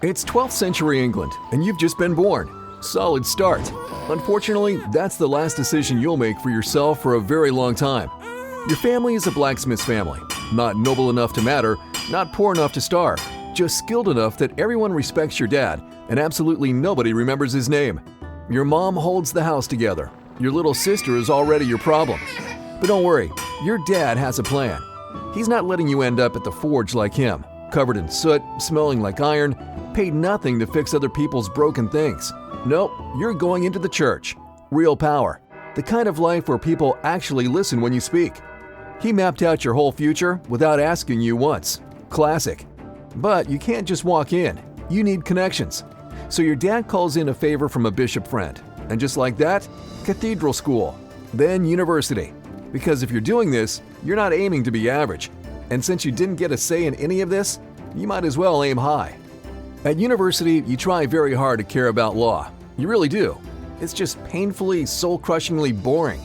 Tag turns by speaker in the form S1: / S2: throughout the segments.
S1: It's 12th century England, and you've just been born. Solid start. Unfortunately, that's the last decision you'll make for yourself for a very long time. Your family is a blacksmith's family. Not noble enough to matter, not poor enough to starve, just skilled enough that everyone respects your dad, and absolutely nobody remembers his name. Your mom holds the house together. Your little sister is already your problem. But don't worry, your dad has a plan. He's not letting you end up at the forge like him, covered in soot, smelling like iron, paid nothing to fix other people's broken things. Nope, you're going into the church. Real power. The kind of life where people actually listen when you speak. He mapped out your whole future without asking you once. Classic. But you can't just walk in. You need connections. So your dad calls in a favor from a bishop friend. And just like that, cathedral school. Then university. Because if you're doing this, you're not aiming to be average. And since you didn't get a say in any of this, you might as well aim high. At university, you try very hard to care about law. You really do. It's just painfully, soul-crushingly boring.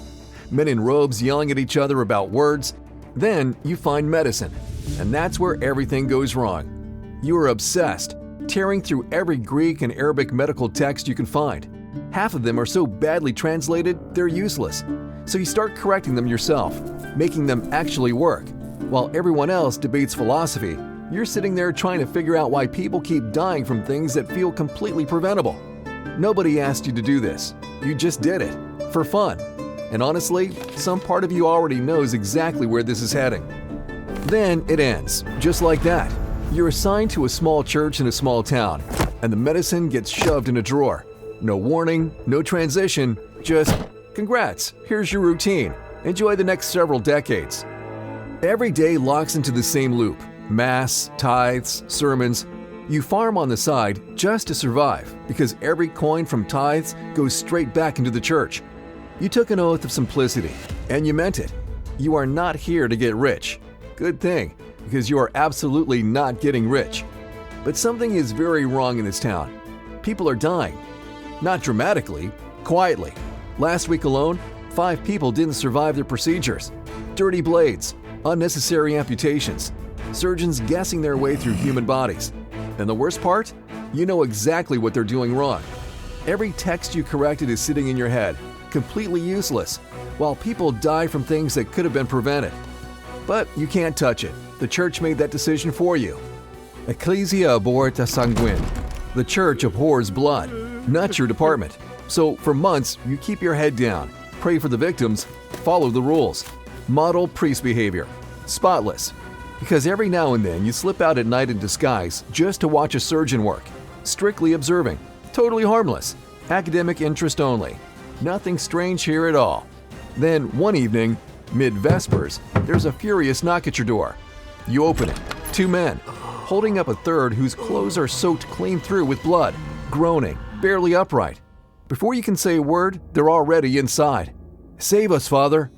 S1: Men in robes yelling at each other about words. Then you find medicine. And that's where everything goes wrong. You are obsessed, tearing through every Greek and Arabic medical text you can find. Half of them are so badly translated, they're useless. So you start correcting them yourself, making them actually work. While everyone else debates philosophy, you're sitting there trying to figure out why people keep dying from things that feel completely preventable. Nobody asked you to do this. You just did it. For fun. And honestly, some part of you already knows exactly where this is heading. Then it ends, just like that. You're assigned to a small church in a small town, and the medicine gets shoved in a drawer. No warning, no transition, just, congrats, here's your routine. Enjoy the next several decades. Every day locks into the same loop. Mass, tithes, sermons. You farm on the side just to survive because every coin from tithes goes straight back into the church. You took an oath of simplicity, and you meant it. You are not here to get rich. Good thing, because you are absolutely not getting rich. But something is very wrong in this town. People are dying. Not dramatically, quietly. Last week alone, 5 people didn't survive their procedures. Dirty blades, unnecessary amputations, surgeons guessing their way through human bodies. And the worst part? You know exactly what they're doing wrong. Every text you corrected is sitting in your head, completely useless, while people die from things that could have been prevented. But you can't touch it. The church made that decision for you. Ecclesia aborta sanguine. The church abhors blood, not your department. So for months, you keep your head down, pray for the victims, follow the rules. Model priest behavior. Spotless. Because every now and then you slip out at night in disguise just to watch a surgeon work. Strictly observing. Totally harmless. Academic interest only. Nothing strange here at all. Then one evening, mid-vespers, there's a furious knock at your door. You open it. 2 men, holding up a third whose clothes are soaked clean through with blood, groaning, barely upright. Before you can say a word, they're already inside. Save us, Father.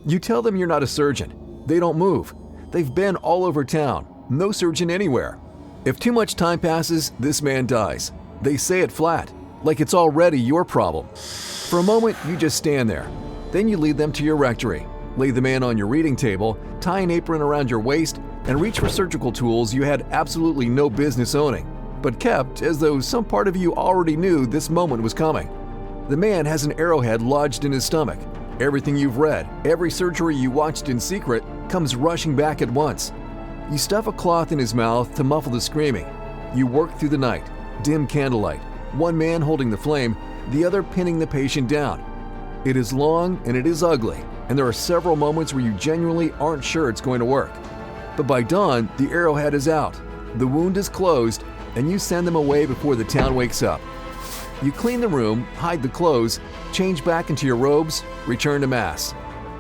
S1: You tell them you're not a surgeon. They don't move. They've been all over town. No surgeon anywhere. If too much time passes, this man dies. They say it flat, like it's already your problem. For a moment, you just stand there. Then you lead them to your rectory, lay the man on your reading table, tie an apron around your waist, and reach for surgical tools you had absolutely no business owning, but kept as though some part of you already knew this moment was coming. The man has an arrowhead lodged in his stomach. Everything you've read, every surgery you watched in secret, comes rushing back at once. You stuff a cloth in his mouth to muffle the screaming. You work through the night, dim candlelight, one man holding the flame, the other pinning the patient down. It is long and it is ugly, and there are several moments where you genuinely aren't sure it's going to work. But by dawn, the arrowhead is out, the wound is closed, and you send them away before the town wakes up. You clean the room, hide the clothes, change back into your robes, return to Mass.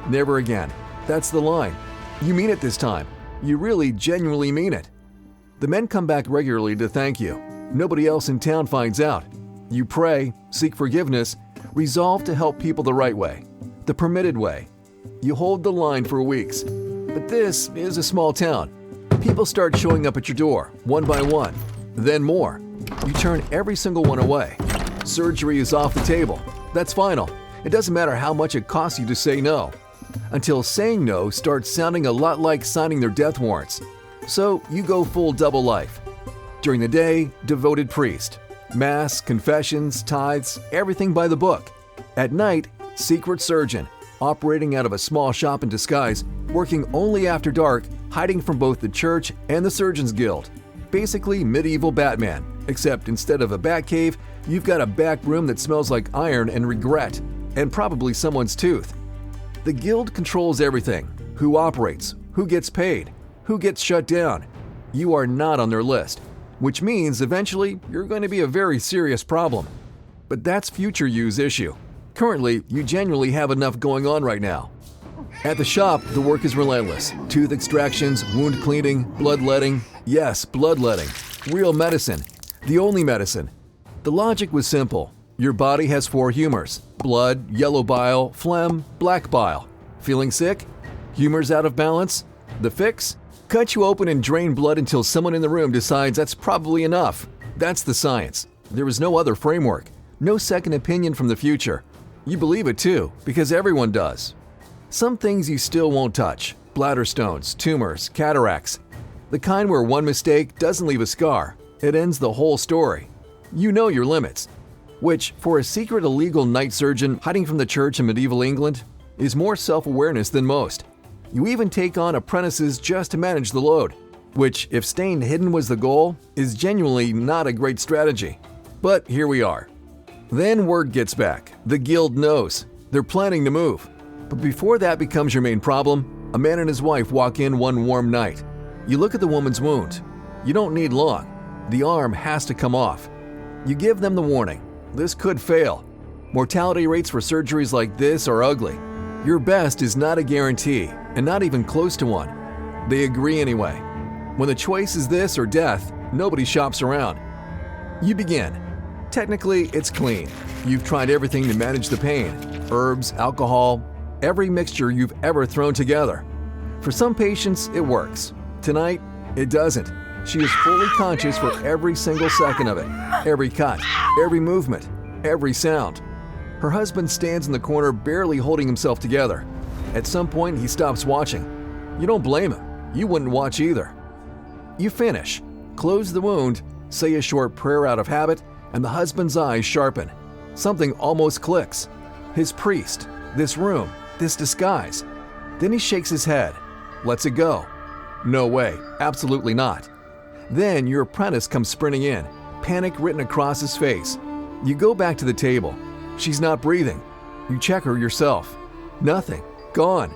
S1: Never again. That's the line. You mean it this time. You really, genuinely mean it. The men come back regularly to thank you. Nobody else in town finds out. You pray, seek forgiveness, resolve to help people the right way, the permitted way. You hold the line for weeks. But this is a small town. People start showing up at your door, one by one, then more. You turn every single one away. Surgery is off the table. That's final. It doesn't matter how much it costs you to say no. Until saying no starts sounding a lot like signing their death warrants. So you go full double life. During the day, devoted priest. Mass, confessions, tithes, everything by the book. At night, secret surgeon, operating out of a small shop in disguise, working only after dark, hiding from both the church and the Surgeons Guild. Basically medieval Batman, except instead of a bat cave, you've got a back room that smells like iron and regret, and probably someone's tooth. The guild controls everything: who operates, who gets paid, who gets shut down. You are not on their list, which means eventually you're going to be a very serious problem. But that's future you's issue. Currently, you genuinely have enough going on right now. At the shop, the work is relentless. Tooth extractions, wound cleaning, bloodletting. Yes, bloodletting. Real medicine. The only medicine. The logic was simple. Your body has 4 humors: blood, yellow bile, phlegm, black bile. Feeling sick? Humors out of balance? The fix? Cut you open and drain blood until someone in the room decides that's probably enough. That's the science. There is no other framework. No second opinion from the future. You believe it too, because everyone does. Some things you still won't touch: bladder stones, tumors, cataracts. The kind where one mistake doesn't leave a scar, it ends the whole story. You know your limits, which, for a secret illegal night surgeon hiding from the church in medieval England, is more self-awareness than most. You even take on apprentices just to manage the load, which, if staying hidden was the goal, is genuinely not a great strategy. But here we are. Then word gets back. The guild knows. They're planning to move. But before that becomes your main problem, a man and his wife walk in one warm night. You look at the woman's wound. You don't need long. The arm has to come off. You give them the warning. This could fail. Mortality rates for surgeries like this are ugly. Your best is not a guarantee, and not even close to one. They agree anyway. When the choice is this or death, nobody shops around. You begin. Technically, it's clean. You've tried everything to manage the pain: herbs, alcohol, every mixture you've ever thrown together. For some patients, it works. Tonight, it doesn't. She is fully conscious for every single second of it, every cut, every movement, every sound. Her husband stands in the corner barely holding himself together. At some point, he stops watching. You don't blame him. You wouldn't watch either. You finish, close the wound, say a short prayer out of habit, and the husband's eyes sharpen. Something almost clicks. His priest, this room, this disguise. Then he shakes his head, lets it go. No way, absolutely not. Then your apprentice comes sprinting in, panic written across his face. You go back to the table. She's not breathing. You check her yourself. Nothing. Gone.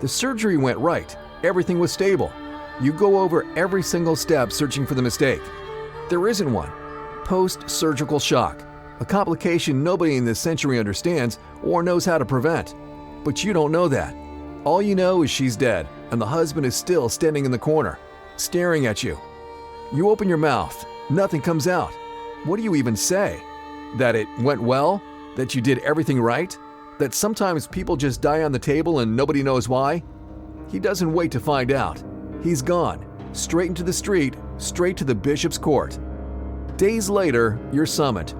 S1: The surgery went right. Everything was stable. You go over every single step searching for the mistake. There isn't one. Post-surgical shock. A complication nobody in this century understands or knows how to prevent. But you don't know that. All you know is she's dead, and the husband is still standing in the corner, staring at you. You open your mouth. Nothing comes out. What do you even say? That it went well? That you did everything right? That sometimes people just die on the table and nobody knows why? He doesn't wait to find out. He's gone, straight into the street, straight to the bishop's court. Days later, you're summoned.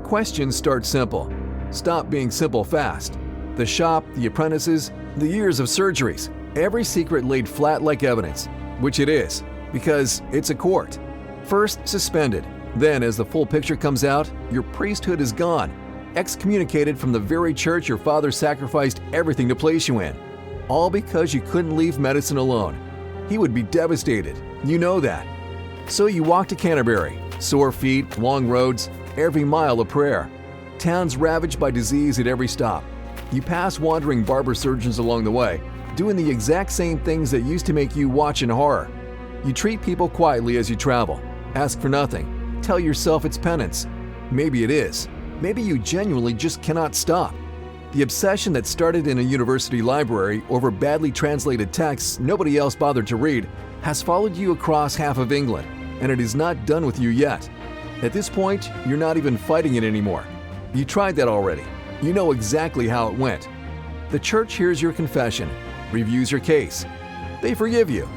S1: Questions start simple. Stop being simple fast. The shop, the apprentices, the years of surgeries, every secret laid flat like evidence, which it is, because it's a court. First suspended, then as the full picture comes out, your priesthood is gone, excommunicated from the very church your father sacrificed everything to place you in. All because you couldn't leave medicine alone. He would be devastated, you know that. So you walk to Canterbury, sore feet, long roads, every mile a prayer. Towns ravaged by disease at every stop. You pass wandering barber surgeons along the way, doing the exact same things that used to make you watch in horror. You treat people quietly as you travel, ask for nothing, tell yourself it's penance. Maybe it is. Maybe you genuinely just cannot stop. The obsession that started in a university library over badly translated texts nobody else bothered to read has followed you across half of England, and it is not done with you yet. At this point, you're not even fighting it anymore. You tried that already. You know exactly how it went. The church hears your confession, reviews your case. They forgive you.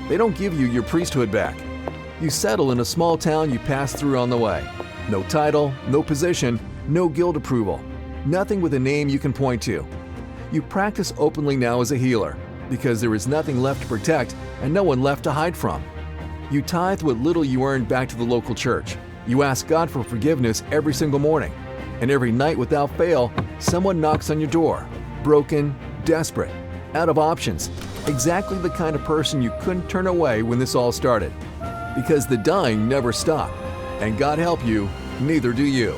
S1: They don't give you your priesthood back. You settle in a small town you pass through on the way. No title, no position, no guild approval. Nothing with a name you can point to. You practice openly now as a healer, because there is nothing left to protect and no one left to hide from. You tithe what little you earn back to the local church. You ask God for forgiveness every single morning. And every night without fail, someone knocks on your door. Broken, desperate, out of options. Exactly the kind of person you couldn't turn away when this all started. Because the dying never stop. And God help you, neither do you.